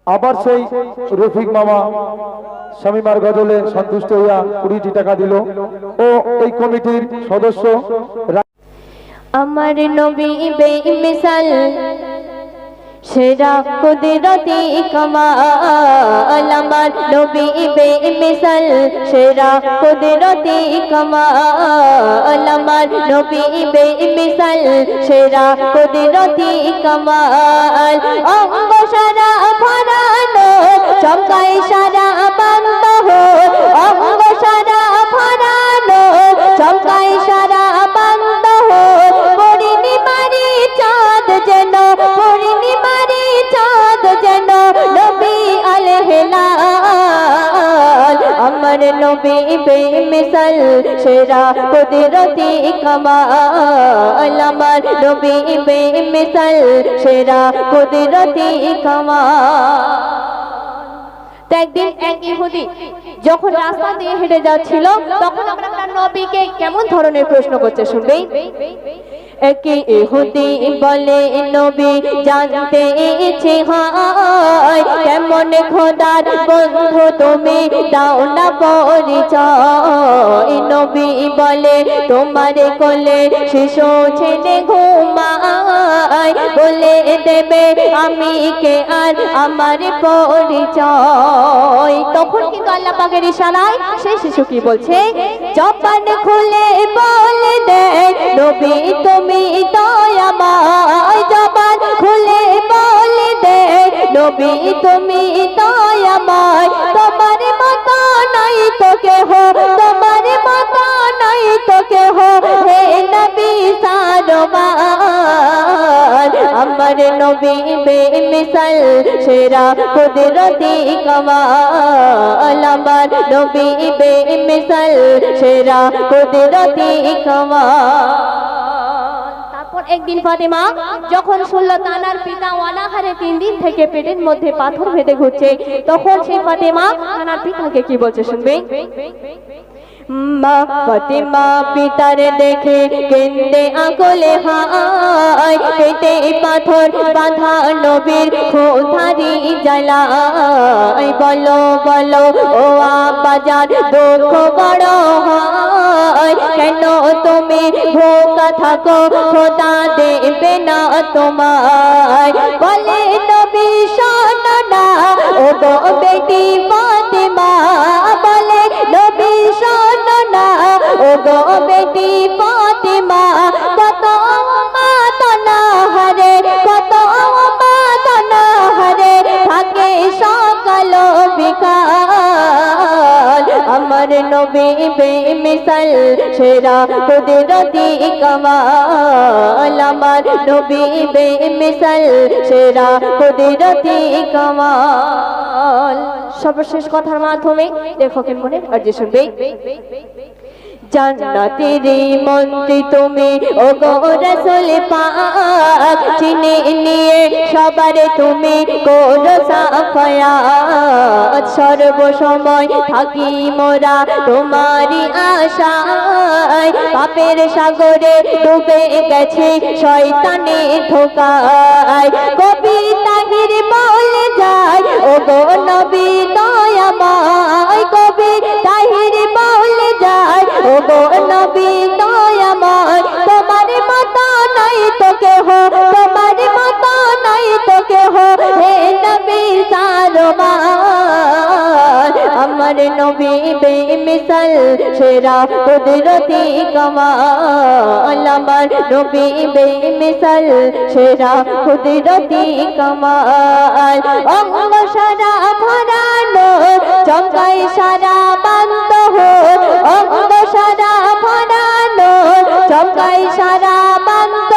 আবার সেই রফিক মামা শামিমার গজলে সন্তুষ্ট হইয়া 20টি টাকা দিল ও এই কমিটির সদস্য আমার নবী বেমিসাল সেরা কুদরতি কামাল আমার নবী বেমিসাল সেরা কুদরতি কামাল আমার নবী বেমিসাল সেরা কুদরতি কামাল অঙ্গ সারা ভরানো চমকায় সারা বন্ধ অঙ্গ সারা ভরানো চমকায় সারা বন্ধ পূর্ণিমারি চাঁদ যেন পূর্ণিমারি চাঁদ যেন নবী আলহিলাল আমার নবী বেমিসাল সেরা কুদরতি কামাল আমার নবী বেমিসাল সেরা কুদরতি কামাল। একদিন এক ইহুদি যখন রাস্তা দিয়ে হেঁটে যাচ্ছিল তখন আমরা নবীকে কেমন ধরনের প্রশ্ন করছে শুনবেই। এক ইহুদি বলে নবী জানতে ইচ্ছে হয় কেমন খোদার বন্ধু তুমি দাও না পরিচয়। নবী বলে তোমার কোলে শিশু ছেলে ঘুমায় বলে দেবে আমি কে আর আমার পরিচয়। তখন কিন্তু আল্লাহ পাকের ইশারায় সেই শিশু কি বলছে, জবান খুলে বলে দে নবী তুমি দয়াময়। জবান খুলে বলে দে নবী তুমি দয়াময়। তোমার মতো নাই তো কেহ, তোমার মতো নাই তো কেহ হে নবী সারওয়ার আমার নবী বেমিসাল সেরা কুদরতি কামাল আমার নবী বেমিসাল সেরা কুদরতি কামাল। একদিন ফাতেমা যখন শুনলো তানার পিতা অনাহারে 3 দিন থেকে পেটের মধ্যে পাথর বেঁধে ঘুরছে তখন সেই ফাতেমা তানার পিতাকে কি বলছে শুনবে। মা ফাতেমা পিতার দেখে কেন্দে আকুলে হায় পেটে পাথর বাঁধা নবীর খোঁধারি জ্বালায়। বলো বলো ও আব্বাজান দুঃখ বড় হয় কেন তুমি ভোকা থাকো খোদা দেবে না তোমায়। বলে নবী শোনো না ও গো বেটি ফাতেমা, বলে নবী শোনো না ও গো বেটি ফাতেমা। কত মাতনা হারে কত মাতনা হারে থাকে সকাল বিকাল আমার নবী বেমিসাল সেরা কুদরতি কামাল আমার নবী বেমিসাল সেরা কুদরতি কামাল। সর্বশেষ কথার মাধ্যমে লেখকের মনে আরজি শুনবে। জান্নাতের মন্ত্রী তুমি ও গো রাসূল পাক চিনে নিয়ে সবার তুমি করো সাফায়াত। সর্বসময় থাকি মোরা তোমারই আশায় পাপের সাগরে ডুবে গেছে শয়তানের ধোঁকায়। কবি তাহির বলে যায় ও গো নবী দয়াময়। কবি তাহির বলে যায় ও গো নবী দয়াময়। তোমার মতো নাই তো কেহ, তোমার মতো নাই তো কেহ হে নবী সারওয়ার আমার নবী বেমিসাল সেরা কুদরতি কামাল আমার নবী বেমিসাল সেরা কুদরতি কামাল। অঙ্গ সারা ভরানো চমকায় সারা বন্ধ অঙ্গ সারা ভরানো চমকায় সারা বন্ধ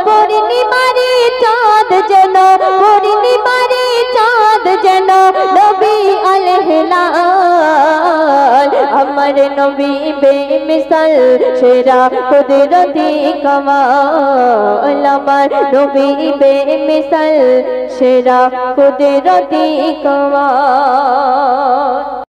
পূর্ণিমারি চাঁদ যেন পূর্ণিমারি চাঁদ যেন নবী আলহিলাল আমার নবী বেমিসাল সেরা কুদরতি কামাল আমার নবী বেমিসাল সেরা কুদরতি কামাল।